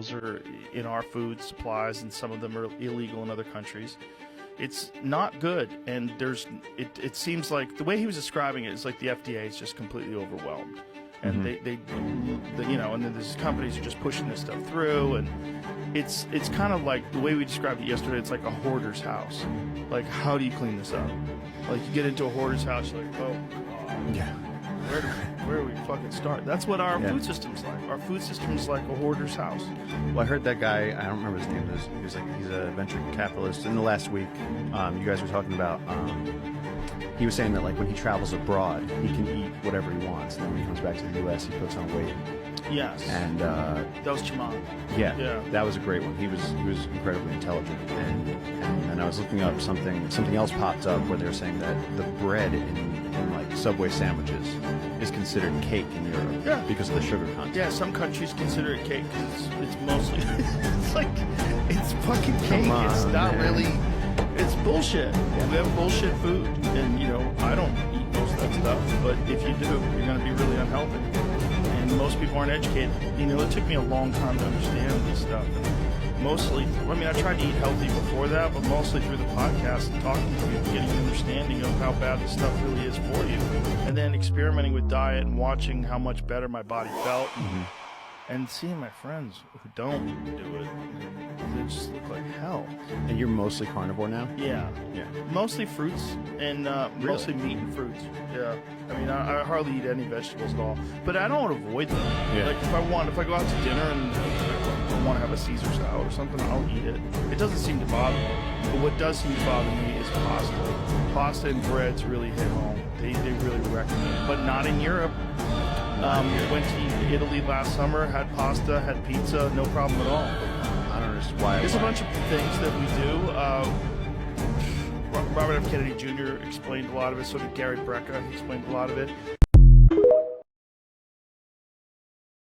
those are in our food supplies, and some of them are illegal in other countries. It's not good, and it seems like the way he was describing it is like the FDA is just completely overwhelmed, and they you know, and then there's companies are just pushing this stuff through, and it's kind of like the way we described it yesterday. It's like a hoarder's house. Like, how do you clean this up? Like, you get into a hoarder's house, you're like, oh God. Yeah. Where do we fucking start? That's what our food system's like. Our food system's like a hoarder's house. Well, I heard that guy, I don't remember his name, he's a venture capitalist. In the last week, you guys were talking about, he was saying that like when he travels abroad, he can eat whatever he wants, and then when he comes back to the U.S., he puts on weight. Yes. And that was Chimon. Yeah, that was a great one. He was incredibly intelligent, and I was looking up something else popped up where they were saying that the bread in like Subway sandwiches is considered cake in Europe because of the sugar content. Yeah, some countries consider it cake because it's mostly it's like it's fucking cake. It's not really. It's bullshit. We have bullshit food, and you know I don't eat most of that stuff. But if you do, you're going to be really unhealthy. And most people aren't educated. You know, it took me a long time to understand this stuff. And mostly, I mean, I tried to eat healthy before that, but mostly through the podcast and talking to people, getting an understanding of how bad this stuff really is for you, and then experimenting with diet and watching how much better my body felt. And seeing my friends who don't do it, they just look like hell. And you're mostly carnivore now? Yeah. Mostly fruits and mostly meat and fruits. Yeah. I mean, I hardly eat any vegetables at all. But I don't avoid them. Yeah. Like if I go out to dinner and I want to have a Caesar salad or something, I'll eat it. It doesn't seem to bother me. But what does seem to bother me is pasta. Pasta and breads really hit home. They really recommend, but not in Europe. Went to Italy last summer, had pasta, had pizza, no problem at all. I don't understand why. There's a bunch of things that we do. Robert F. Kennedy Jr. explained a lot of it, so did Gary Brecka. He explained a lot of it.